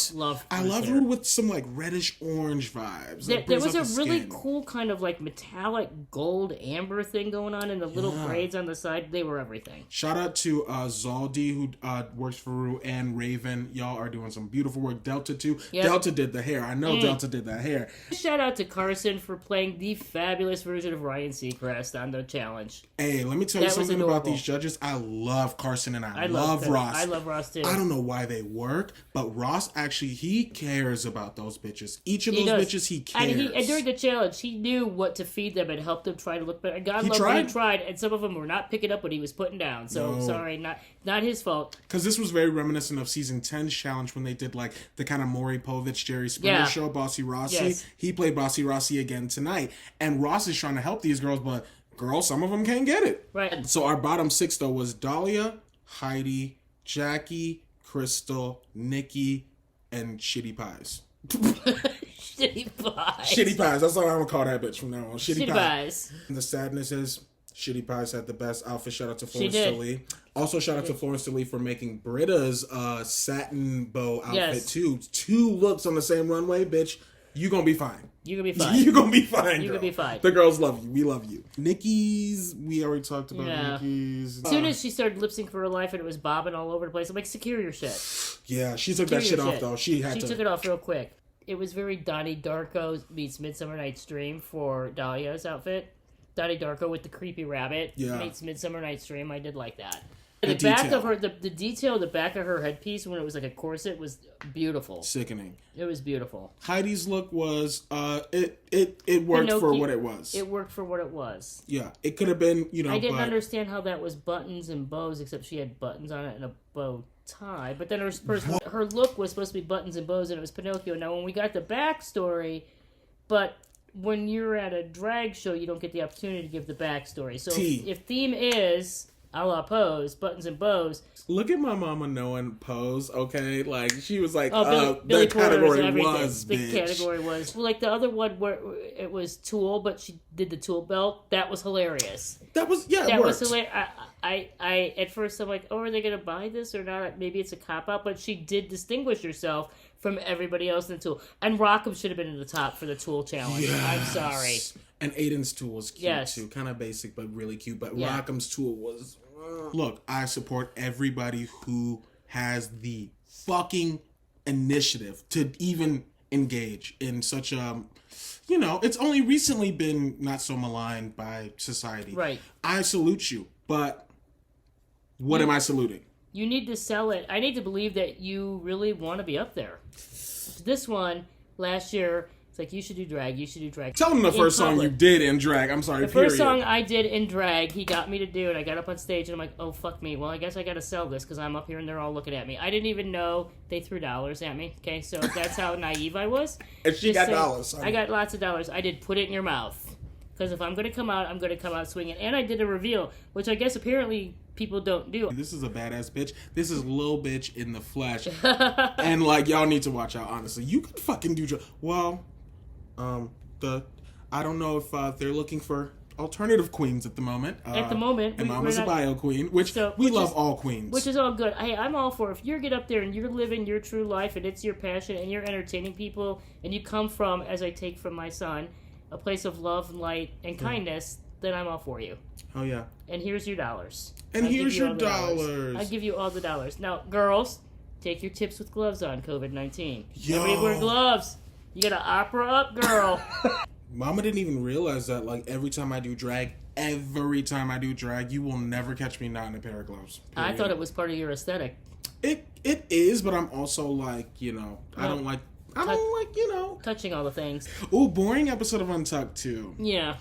I love Rue with some like reddish orange vibes. There was a really cool kind of like metallic gold amber thing going on, and the little braids on the side. They were everything. Shout out to Zaldi, who works for Rue, and Raven. Y'all are doing some beautiful work. Delta too. Yep. Delta did the hair. I know Delta did that hair. Shout out to Carson for playing the fabulous version of Ryan Seacrest on the challenge. Hey, let me tell you something about these judges. I love Carson and I love Ross. I love Ross too. I don't know why they work, but Ross actually, he cares about those bitches. Each of those bitches, he cares. And during the challenge, he knew what to feed them and helped them try to look better. God love him, he tried, and some of them were not picking up what he was putting down. So, sorry, not his fault. Because this was very reminiscent of season 10's challenge when they did like the kind of Maury Povich, Jerry Springer show, Bossy Rossi. Yes. He played Bossy Rossi again tonight. And Ross is trying to help these girls, but girls, some of them can't get it. Right. So our bottom 6, though, was Dahlia, Heidi, Jackie, Crystal, Nikki, and Shitty Pies. Shitty Pies. Shitty Pies. That's what I'm going to call that bitch from now on. Shitty Pies. And the sadness is, Shitty Pies had the best outfit. Shout out to Florence DeLee. Also, shout out to Florence DeLee for making Britta's satin bow outfit, too. 2 looks on the same runway, bitch. You gonna be fine. You gonna be fine. You gonna be fine. You gonna be fine. The girls love you. We love you. Nikki's, we already talked about Nikki's. As soon as she started lip sync for her life and it was bobbing all over the place, I'm like, secure your shit. Yeah, she took that shit off though. She took it off real quick. It was very Donnie Darko meets Midsummer Night's Dream for Dahlia's outfit. Donnie Darko with the creepy rabbit meets Midsummer Night's Dream. I did like that. The back of her, the detail, the back of her headpiece when it was like a corset was beautiful. Sickening. It was beautiful. Heidi's look was, it worked for what it was. It worked for what it was. Yeah, it could have been, I didn't understand how that was buttons and bows, except she had buttons on it and a bow tie. But then her look was supposed to be buttons and bows, and it was Pinocchio. Now, when we got the backstory, but when you're at a drag show, you don't get the opportunity to give the backstory. So if theme is a la Pose, buttons and bows. Look at my mama knowing Pose, okay? Like, she was like, Billy the category was, bitch. The category was. Like, the other one where it was Tool, but she did the Tool belt. That was hilarious. That was hilarious. I at first I'm like, oh, are they gonna buy this or not? Maybe it's a cop out, but she did distinguish herself from everybody else in the Tool. And Rockham should have been in the top for the Tool challenge. Yes. I'm sorry. And Aiden's Tool was cute too, kind of basic but really cute. But Rockham's Tool was. Look, I support everybody who has the fucking initiative to even engage in such a, it's only recently been not so maligned by society. Right. I salute you, but what am I saluting? You need to sell it. I need to believe that you really want to be up there. This one, last year, it's like, you should do drag, you should do drag. Tell them the first song you did in drag. I'm sorry, The first song I did in drag, he got me to do it. I got up on stage and I'm like, oh, fuck me. Well, I guess I got to sell this because I'm up here and they're all looking at me. I didn't even know they threw dollars at me. Okay, so that's how naive I was. And she got dollars. I got lots of dollars. I did Put It in Your Mouth. Because if I'm going to come out, I'm going to come out swinging. And I did a reveal, which I guess apparently people don't do. This is a badass bitch. This is Lil Bitch in the flesh. And, y'all need to watch out, honestly. You could fucking do... Well... I don't know if they're looking for alternative queens at the moment. At the moment, and Mama's a bio queen, which we love all queens, which is all good. Hey, I'm all for it. If you get up there and you're living your true life and it's your passion and you're entertaining people and you come from, as I take from my son, a place of love, light, and kindness, then I'm all for you. Oh yeah. And here's your dollars. And here's your dollars. I give you all the dollars. Now, girls, take your tips with gloves on. COVID-19. Yo. Everybody wear gloves. You got to opera up, girl. Mama didn't even realize that, every time I do drag, you will never catch me not in a pair of gloves. Period. I thought it was part of your aesthetic. It is, but I'm also I don't like, touching all the things. Ooh, boring episode of Untucked too. Yeah.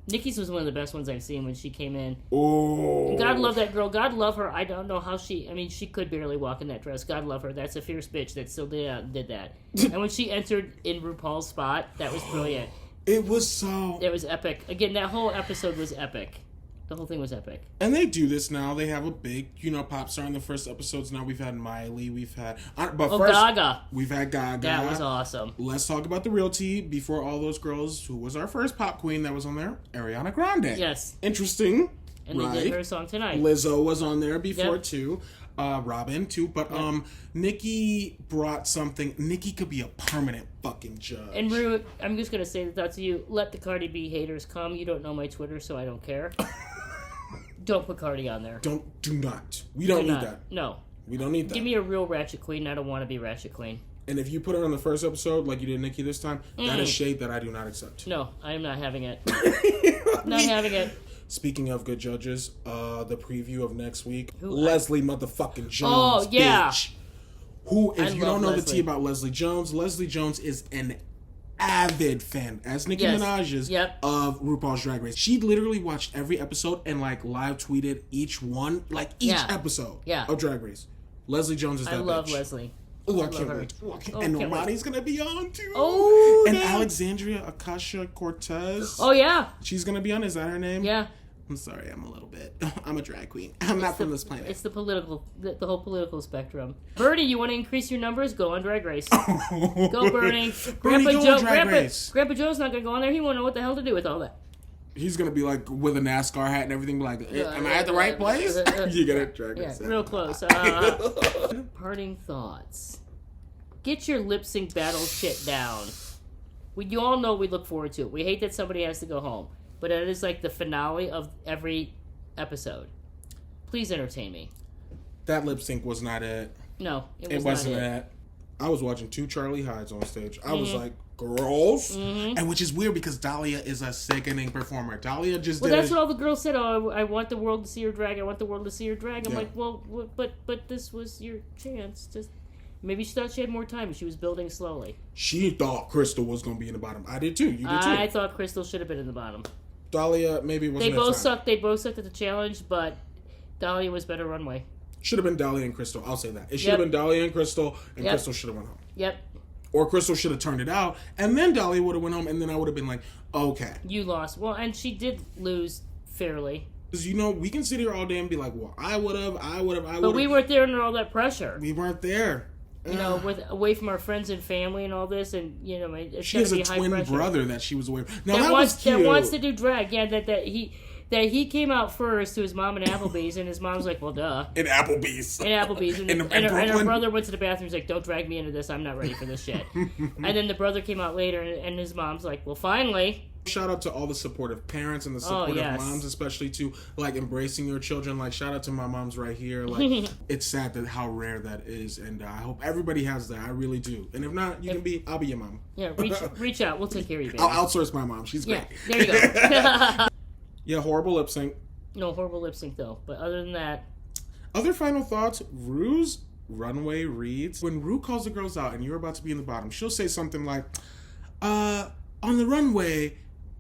Nikki's was one of the best ones I've seen when she came in. Oh. God love that girl. God love her. I don't know how she could barely walk in that dress. God love her. That's a fierce bitch that still did that. And when she entered in RuPaul's spot, that was brilliant. It was epic. Again, that whole episode was epic. The whole thing was epic. And they do this now. They have a big, pop star in the first episodes. Now we've had Miley. We've had... Gaga. We've had Gaga. That was awesome. Let's talk about the real tea before all those girls. Who was our first pop queen that was on there? Ariana Grande. Yes. Interesting. And they did her song tonight. Lizzo was on there before, too. Robin, too. But Nikki brought something. Nikki could be a permanent fucking judge. And Rue, I'm just going to say that to you. Let the Cardi B haters come. You don't know my Twitter, so I don't care. Don't put Cardi on there. Do not. We don't need that. No. We don't need that. Give me a real Ratchet Queen. I don't want to be Ratchet Queen. And if you put it on the first episode, like you did Nikki this time, that is shade that I do not accept. No, I am not having it. Not having it. Speaking of good judges, the preview of next week, Leslie motherfucking Jones. Oh, yeah. Bitch. Who, if you don't know the tea about Leslie Jones is an avid fan, as Nicki Minaj is, of RuPaul's Drag Race. She literally watched every episode and live tweeted each one, episode of Drag Race. Leslie Jones is that bitch. I love Leslie. Oh, I can't wait. And Normani's going to be on, too. Oh, and Alexandria Ocasio-Cortez. Oh, yeah. She's going to be on. Is that her name? Yeah. I'm sorry, I'm a drag queen. I'm not from this planet. It's the whole political spectrum. Bernie, you want to increase your numbers? Go on Drag Race. Go, Bernie. Grandpa Joe's not going to go on there. He won't know what the hell to do with all that. He's going to be with a NASCAR hat and everything, am I at the right place? You got it, Drag Race. Yeah, real close. Parting thoughts. Get your lip sync battle shit down. You all know we look forward to it. We hate that somebody has to go home. But it is the finale of every episode. Please entertain me. That lip sync was not it. No, it wasn't it. I was watching two Charlie Hydes on stage. I was like, girls? Mm-hmm. And which is weird because Dahlia is a sickening performer. Dahlia just did... Well, that's what all the girls said. Oh, I want the world to see her drag. I want the world to see her drag. I'm like, well, but this was your chance. Just... Maybe she thought she had more time and she was building slowly. She thought Crystal was going to be in the bottom. I did too. You did too. I thought Crystal should have been in the bottom. Dahlia maybe wasn't. They both sucked at the challenge, but Dahlia was better runway. Should have been Dahlia and Crystal. I'll say that. It should have been Dahlia and Crystal, and Crystal should have went home. Yep. Or Crystal should have turned it out, and then Dahlia would have went home, and then I would have been like, okay. You lost. Well, and she did lose fairly. Because, we can sit here all day and be like, well, I would have. But we weren't there under all that pressure. We weren't there. Away from our friends and family and all this, and it's she has a twin brother that she was away from. Now that was cute. That wants to do drag. Yeah, that he came out first to his mom in Applebee's, and his mom's like, well, duh. In Applebee's. And her brother went to the bathroom. He's like, don't drag me into this. I'm not ready for this shit. And then the brother came out later, and his mom's like, well, finally. Shout out to all the supportive parents and the supportive moms, especially to like embracing your children. Like, shout out to my moms right here. Like, it's sad that how rare that is, and I hope everybody has that. I really do. And if not, I'll be your mom. Yeah, reach out. We'll take care of you, baby. I'll outsource my mom. She's great. Yeah, there you go. Yeah, horrible lip sync. No, horrible lip sync though. But other than that, other final thoughts. Rue's runway reads when Rue calls the girls out, and you're about to be in the bottom. She'll say something like, "On the runway,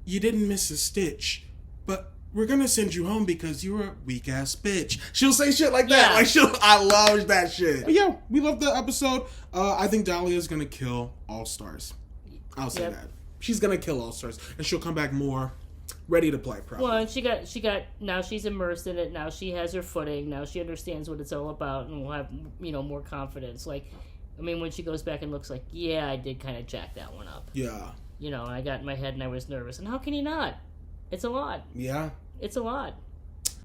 you didn't miss a stitch, but we're gonna send you home because you're a weak ass bitch." She'll say shit like that. Like I love that shit. But yeah, we love the episode. I think Dahlia's gonna kill All Stars. I'll say that. She's gonna kill All Stars, and she'll come back more ready to play. Probably. Well, and she got. Now she's immersed in it. Now she has her footing. Now she understands what it's all about, and will have more confidence. Like, I mean, when she goes back and looks like, yeah, I did kind of jack that one up. Yeah. I got in my head and I was nervous. And how can you not? It's a lot. Yeah. It's a lot.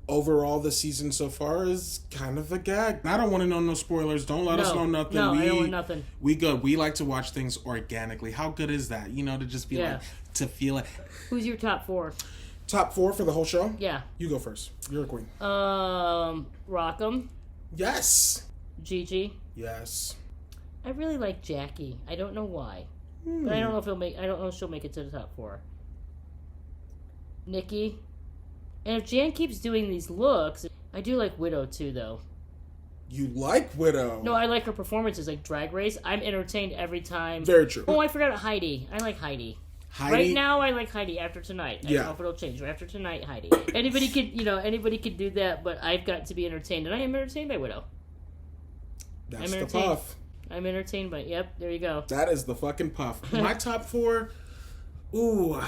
Overall, the season so far is kind of a gag. I don't want to know no spoilers. Don't let us know nothing. No, I don't want nothing. We good. We like to watch things organically. How good is that? To just be like, to feel it. Who's your top 4? Top 4 for the whole show? Yeah. You go first. You're a queen. Rock'em. Yes. Gigi. Yes. I really like Jackie. I don't know why. But I don't know if she'll make it to the top 4. Nikki. And if Jan keeps doing these looks, I do like Widow too, though. You like Widow? No, I like her performances, like Drag Race. I'm entertained every time. Very true. Oh, I forgot Heidi. I like Heidi. Right now, I like Heidi. After tonight, I don't know if it'll change. After tonight, Heidi. Anybody could do that, but I've got to be entertained, and I am entertained by Widow. That's the puff. I'm entertained by. Yep, there you go. That is the fucking puff. My top 4. Ooh,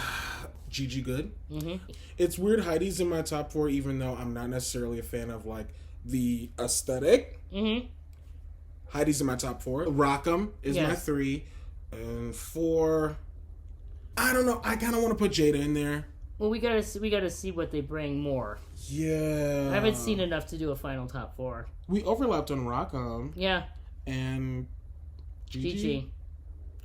Gigi good. Mm-hmm. It's weird Heidi's in my top 4, even though I'm not necessarily a fan of like the aesthetic. Mm-hmm. Heidi's in my top 4. Rock'em is my 3, and 4. I don't know. I kind of want to put Jada in there. Well, we gotta see what they bring more. Yeah, I haven't seen enough to do a final top 4. We overlapped on Rock'em. Yeah. And Gigi.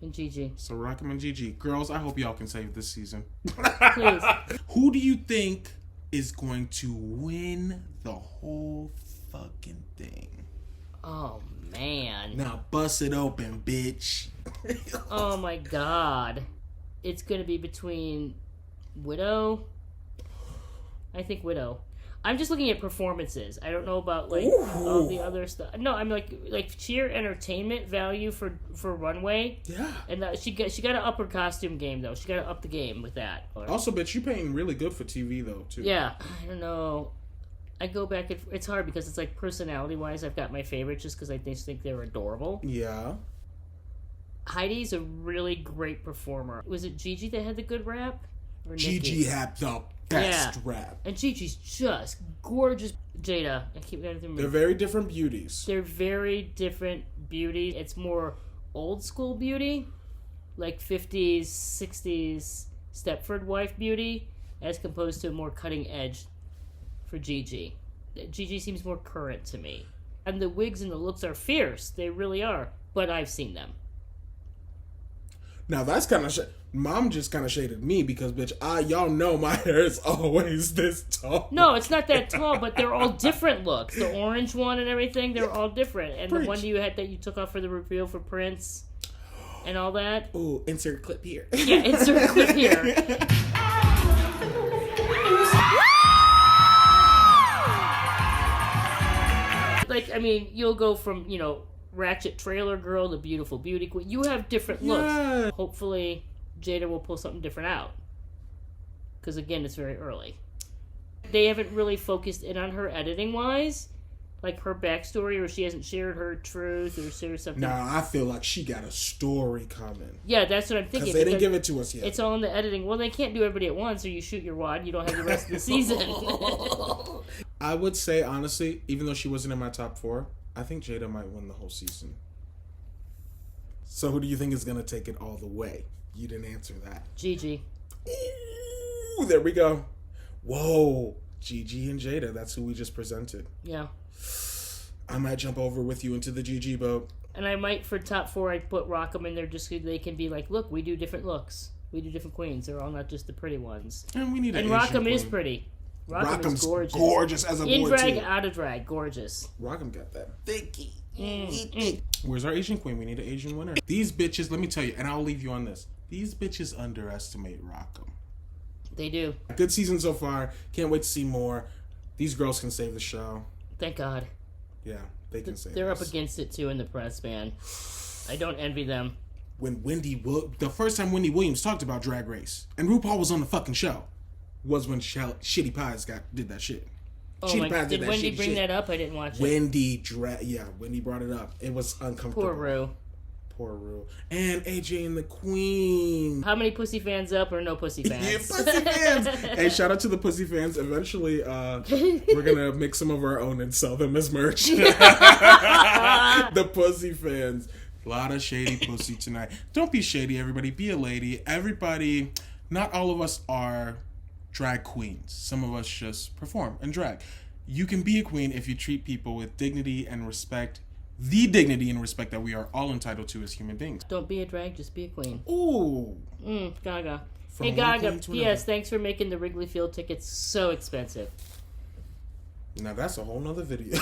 And Gigi. So Rock'em and Gigi. Girls, I hope y'all can save this season. Please. Who do you think is going to win the whole fucking thing? Oh, man. Now bust it open, bitch. Oh, my God. It's going to be between Widow. I think Widow. I'm just looking at performances. I don't know about all the other stuff. No, I'm like sheer entertainment value for runway. Yeah. And she got to up her costume game though. She got to up the game with that. Also, bitch, you paying really good for TV though too. Yeah. I don't know. I go back. It's hard because it's like personality wise, I've got my favorites just because I just think they're adorable. Yeah. Heidi's a really great performer. Was it Gigi that had the good rap? Or Gigi had the best rap. And Gigi's just gorgeous. Jada. I keep getting through. They're very different beauties. They're very different beauties. It's more old school beauty, like 50s, 60s Stepford wife beauty, as opposed to a more cutting edge for Gigi. Gigi seems more current to me. And the wigs and the looks are fierce. They really are. But I've seen them. Now that's kind of Mom just kind of shaded me because, bitch, y'all know my hair is always this tall. No, it's not that tall, but they're all different looks. The orange one and everything, they're all different. And the one that you took off for the reveal for Prince and all that. Ooh, insert clip here. Yeah, insert clip here. Like, I mean, you'll go from, ratchet trailer girl to beautiful beauty queen. You have different looks. Hopefully Jada will pull something different out, because again, it's very early. They haven't really focused in on her editing wise, like her backstory, or she hasn't shared her truth or shared something. Nah, I feel like she got a story coming. Yeah, that's what I'm thinking. Because they didn't give it to us yet. It's all in the editing. Well, they can't do everybody at once, or you shoot your wad, you don't have the rest of the season. I would say, honestly, even though she wasn't in my top 4, I think Jada might win the whole season. So who do you think is going to take it all the way? You didn't answer that. Gigi. Ooh, there we go. Whoa, Gigi and Jada. That's who we just presented. Yeah. I might jump over with you into the Gigi boat. And I might, for top 4, I'd put Rockham in there just so they can be like, look, we do different looks. We do different queens. They're all not just the pretty ones. And we need an And Asian Rockham queen. is pretty. Rockham's is gorgeous. Gorgeous as a boy, in drag, too. out of drag, gorgeous. Rockham got that thicky. Mm. Where's our Asian queen? We need an Asian winner. These bitches, let me tell you, and I'll leave you on this. These bitches underestimate Rockham. They do. Good season so far. Can't wait to see more. These girls can save the show. Thank God. Yeah, they can save They're us. up against it, too, in the press, man. I don't envy them. When the first time Wendy Williams talked about Drag Race, and RuPaul was on the fucking show, was when Shitty Pies did that shit. Oh Shitty my! Pies Did that Wendy shitty bring shit. that up? I didn't watch it. Wendy brought it up. It was uncomfortable. Poor Rue. Poor Rue. And AJ and the Queen. How many pussy fans up or no pussy fans? Yeah, pussy fans. Hey, shout out to the pussy fans. Eventually, we're gonna make some of our own and sell them as merch. The pussy fans. A lot of shady pussy tonight. Don't be shady, everybody. Be a lady. Everybody, not all of us are drag queens. Some of us just perform and drag. You can be a queen if you treat people with dignity and respect. The dignity and respect that we are all entitled to as human beings. Don't be a drag, just be a queen. Ooh. Gaga. From Hey, one Gaga, queen to P.S. another. Thanks for making the Wrigley Field tickets so expensive. Now that's a whole nother video.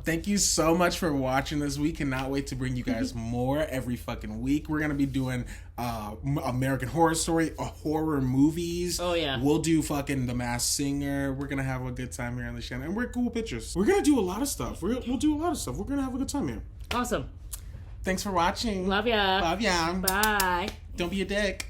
Thank you so much for watching this. We cannot wait to bring you guys more every fucking week. We're going to be doing American Horror Story, horror movies. Oh, yeah. We'll do fucking The Masked Singer. We're going to have a good time here on the channel. And we're cool pictures. We're going to do a lot of stuff. We'll do a lot of stuff. We're going to have a good time here. Awesome. Thanks for watching. Love ya. Love ya. Bye. Don't be a dick.